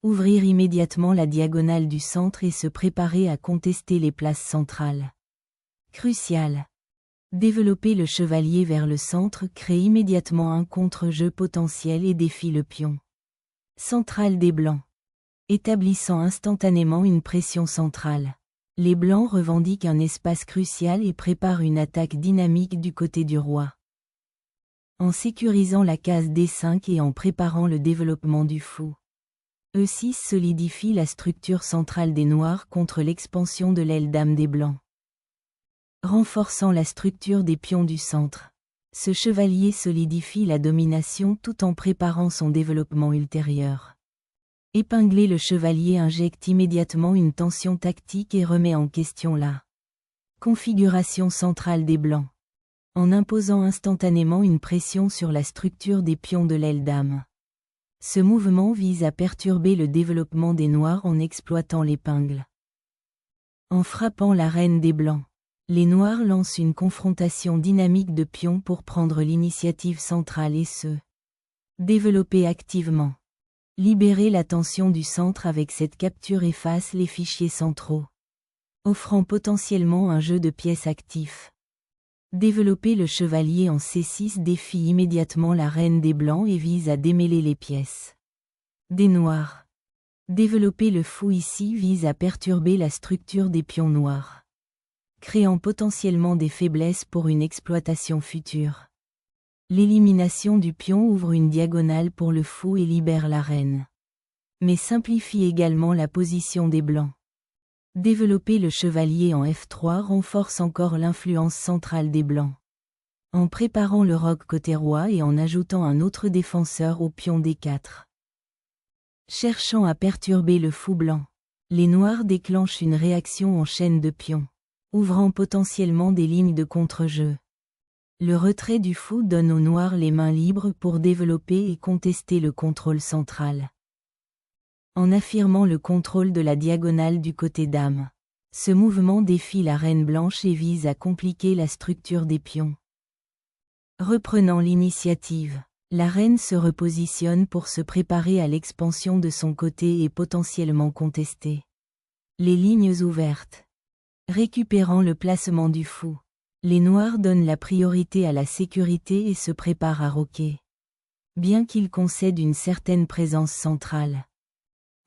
Ouvrir immédiatement la diagonale du centre et se préparer à contester les places centrales. Crucial. Développer le chevalier vers le centre crée immédiatement un contre-jeu potentiel et défie le pion central des blancs, établissant instantanément une pression centrale. Les blancs revendiquent un espace crucial et préparent une attaque dynamique du côté du roi. En sécurisant la case D5 et en préparant le développement du fou, E6 solidifie la structure centrale des noirs contre l'expansion de l'aile dame des blancs, renforçant la structure des pions du centre. Ce chevalier solidifie la domination tout en préparant son développement ultérieur. Épingler le chevalier injecte immédiatement une tension tactique et remet en question la configuration centrale des blancs, en imposant instantanément une pression sur la structure des pions de l'aile dame. Ce mouvement vise à perturber le développement des noirs en exploitant l'épingle. En frappant la reine des blancs, les noirs lancent une confrontation dynamique de pions pour prendre l'initiative centrale et se développer activement. Libérer la tension du centre avec cette capture efface les fichiers centraux, offrant potentiellement un jeu de pièces actif. Développer le chevalier en C6 défie immédiatement la reine des blancs et vise à démêler les pièces des noirs. Développer le fou ici vise à perturber la structure des pions noirs, créant potentiellement des faiblesses pour une exploitation future. L'élimination du pion ouvre une diagonale pour le fou et libère la reine, mais simplifie également la position des blancs. Développer le chevalier en F3 renforce encore l'influence centrale des blancs, en préparant le roc côté roi et en ajoutant un autre défenseur au pion D4. Cherchant à perturber le fou blanc, les noirs déclenchent une réaction en chaîne de pions, ouvrant potentiellement des lignes de contre-jeu. Le retrait du fou donne aux noirs les mains libres pour développer et contester le contrôle central. En affirmant le contrôle de la diagonale du côté dame, ce mouvement défie la reine blanche et vise à compliquer la structure des pions. Reprenant l'initiative, la reine se repositionne pour se préparer à l'expansion de son côté et potentiellement contester les lignes ouvertes. Récupérant le placement du fou, les noirs donnent la priorité à la sécurité et se préparent à roquer, bien qu'ils concèdent une certaine présence centrale.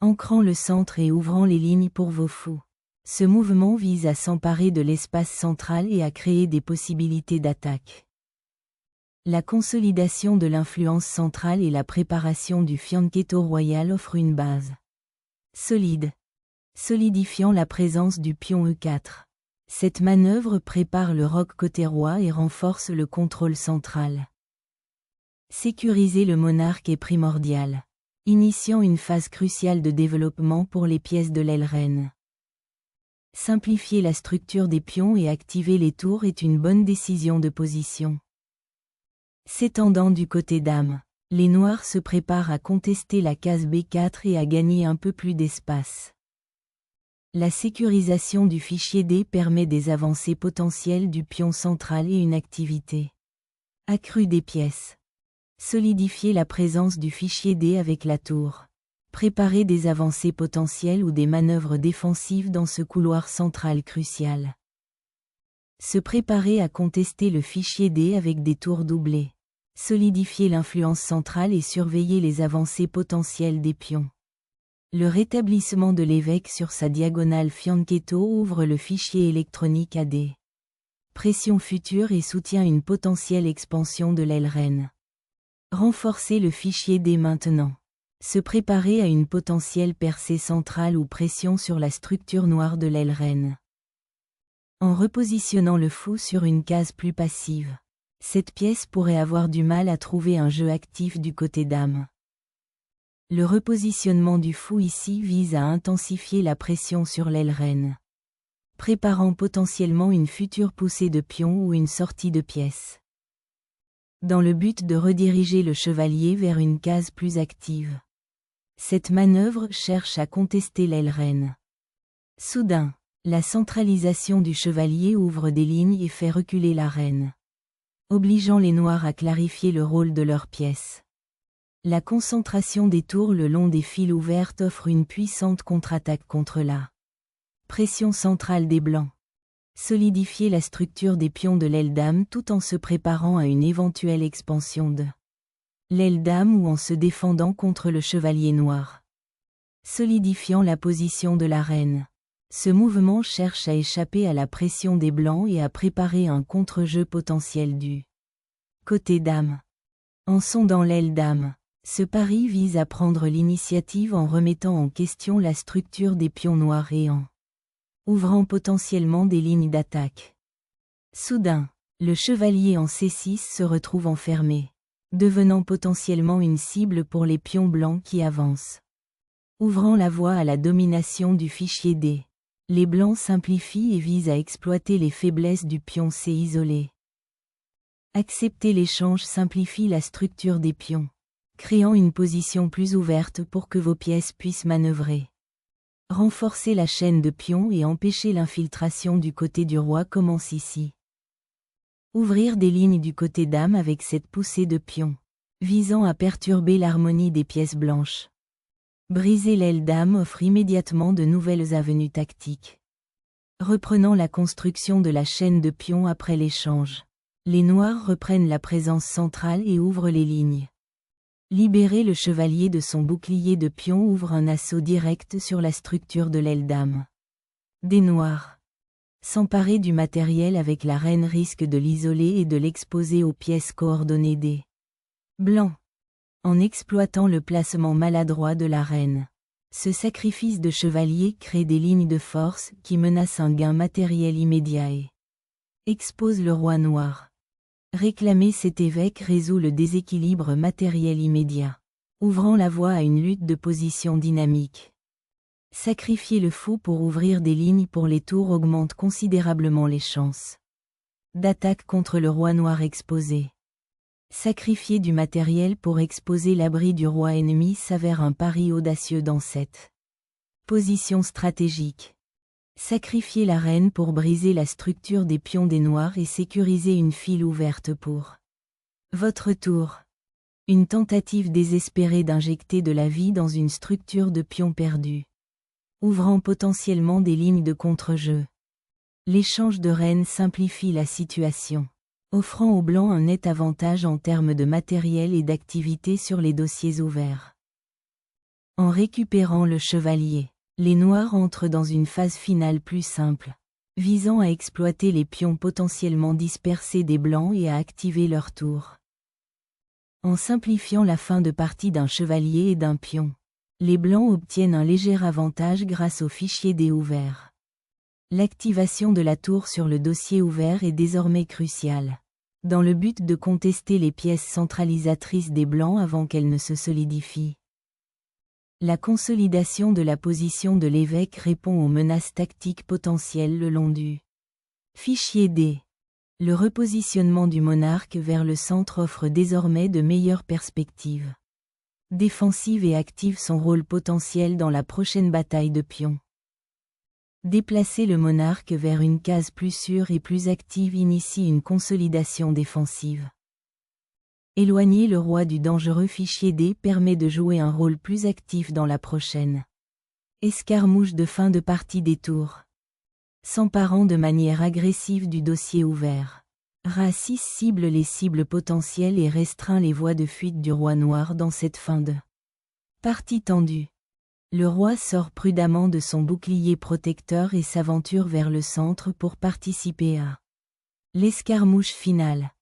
Ancrant le centre et ouvrant les lignes pour vos fous, ce mouvement vise à s'emparer de l'espace central et à créer des possibilités d'attaque. La consolidation de l'influence centrale et la préparation du fianchetto royal offrent une base solide, solidifiant la présence du pion E4. Cette manœuvre prépare le roc côté roi et renforce le contrôle central. Sécuriser le monarque est primordial, initiant une phase cruciale de développement pour les pièces de l'aile reine. Simplifier la structure des pions et activer les tours est une bonne décision de position. S'étendant du côté dame, les noirs se préparent à contester la case B4 et à gagner un peu plus d'espace. La sécurisation du fichier D permet des avancées potentielles du pion central et une activité accrue des pièces. Solidifier la présence du fichier D avec la tour. Préparer des avancées potentielles ou des manœuvres défensives dans ce couloir central crucial. Se préparer à contester le fichier D avec des tours doublées. Solidifier l'influence centrale et surveiller les avancées potentielles des pions. Le rétablissement de l'évêque sur sa diagonale fianchetto ouvre le fichier électronique AD. Pression future et soutient une potentielle expansion de l'aile reine. Renforcer le fichier D maintenant. Se préparer à une potentielle percée centrale ou pression sur la structure noire de l'aile reine. En repositionnant le fou sur une case plus passive, cette pièce pourrait avoir du mal à trouver un jeu actif du côté dame. Le repositionnement du fou ici vise à intensifier la pression sur l'aile reine, préparant potentiellement une future poussée de pion ou une sortie de pièce, dans le but de rediriger le chevalier vers une case plus active. Cette manœuvre cherche à contester l'aile reine. Soudain, la centralisation du chevalier ouvre des lignes et fait reculer la reine, obligeant les noirs à clarifier le rôle de leurs pièces. La concentration des tours le long des files ouvertes offre une puissante contre-attaque contre la pression centrale des blancs. Solidifier la structure des pions de l'aile dame tout en se préparant à une éventuelle expansion de l'aile dame ou en se défendant contre le chevalier noir. Solidifiant la position de la reine. Ce mouvement cherche à échapper à la pression des blancs et à préparer un contre-jeu potentiel du côté dame. En sondant l'aile dame, ce pari vise à prendre l'initiative en remettant en question la structure des pions noirs et en ouvrant potentiellement des lignes d'attaque. Soudain, le chevalier en C6 se retrouve enfermé, devenant potentiellement une cible pour les pions blancs qui avancent. Ouvrant la voie à la domination du fichier D, les blancs simplifient et visent à exploiter les faiblesses du pion C isolé. Accepter l'échange simplifie la structure des pions, créant une position plus ouverte pour que vos pièces puissent manœuvrer. Renforcer la chaîne de pions et empêcher l'infiltration du côté du roi commence ici. Ouvrir des lignes du côté dame avec cette poussée de pions, visant à perturber l'harmonie des pièces blanches. Briser l'aile dame offre immédiatement de nouvelles avenues tactiques. Reprenant la construction de la chaîne de pions après l'échange, les noirs reprennent la présence centrale et ouvrent les lignes. Libérer le chevalier de son bouclier de pions ouvre un assaut direct sur la structure de l'aile dame. Des noirs. S'emparer du matériel avec la reine risque de l'isoler et de l'exposer aux pièces coordonnées des blancs. En exploitant le placement maladroit de la reine. Ce sacrifice de chevalier crée des lignes de force qui menacent un gain matériel immédiat et expose le roi noir. Réclamer cet évêque résout le déséquilibre matériel immédiat, ouvrant la voie à une lutte de position dynamique. Sacrifier le fou pour ouvrir des lignes pour les tours augmente considérablement les chances d'attaque contre le roi noir exposé. Sacrifier du matériel pour exposer l'abri du roi ennemi s'avère un pari audacieux dans cette position stratégique. Sacrifier la reine pour briser la structure des pions des noirs et sécuriser une file ouverte pour votre tour. Une tentative désespérée d'injecter de la vie dans une structure de pions perdus, ouvrant potentiellement des lignes de contre-jeu. L'échange de reine simplifie la situation, offrant aux blancs un net avantage en termes de matériel et d'activité sur les dossiers ouverts. En récupérant le chevalier, les noirs entrent dans une phase finale plus simple, visant à exploiter les pions potentiellement dispersés des blancs et à activer leur tour. En simplifiant la fin de partie d'un chevalier et d'un pion, les blancs obtiennent un léger avantage grâce au fichier D ouvert. L'activation de la tour sur le dossier ouvert est désormais cruciale, dans le but de contester les pièces centralisatrices des blancs avant qu'elles ne se solidifient. La consolidation de la position de l'évêque répond aux menaces tactiques potentielles le long du fichier D. Le repositionnement du monarque vers le centre offre désormais de meilleures perspectives défensives et active son rôle potentiel dans la prochaine bataille de pions. Déplacer le monarque vers une case plus sûre et plus active initie une consolidation défensive. Éloigner le roi du dangereux fichier D permet de jouer un rôle plus actif dans la prochaine escarmouche de fin de partie des tours. S'emparant de manière agressive du dossier ouvert, Ra6 cible les cibles potentielles et restreint les voies de fuite du roi noir dans cette fin de partie tendue. Le roi sort prudemment de son bouclier protecteur et s'aventure vers le centre pour participer à l'escarmouche finale.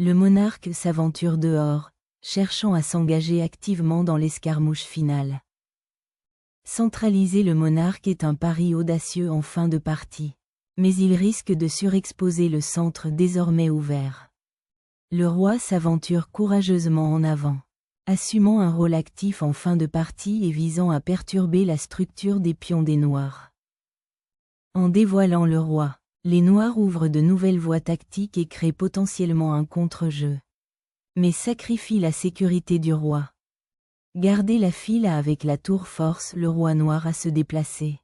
Le monarque s'aventure dehors, cherchant à s'engager activement dans l'escarmouche finale. Centraliser le monarque est un pari audacieux en fin de partie, mais il risque de surexposer le centre désormais ouvert. Le roi s'aventure courageusement en avant, assumant un rôle actif en fin de partie et visant à perturber la structure des pions des noirs. En dévoilant le roi, les noirs ouvrent de nouvelles voies tactiques et créent potentiellement un contre-jeu, mais sacrifient la sécurité du roi. Garder la file avec la tour force le roi noir à se déplacer,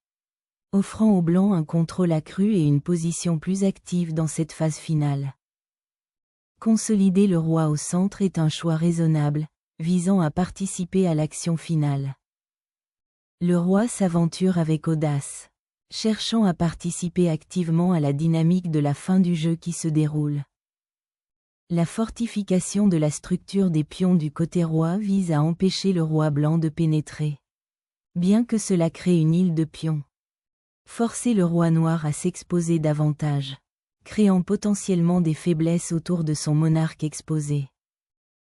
offrant aux blancs un contrôle accru et une position plus active dans cette phase finale. Consolider le roi au centre est un choix raisonnable, visant à participer à l'action finale. Le roi s'aventure avec audace, cherchant à participer activement à la dynamique de la fin du jeu qui se déroule. La fortification de la structure des pions du côté roi vise à empêcher le roi blanc de pénétrer. Bien que cela crée une île de pions. Forcer le roi noir à s'exposer davantage, créant potentiellement des faiblesses autour de son monarque exposé.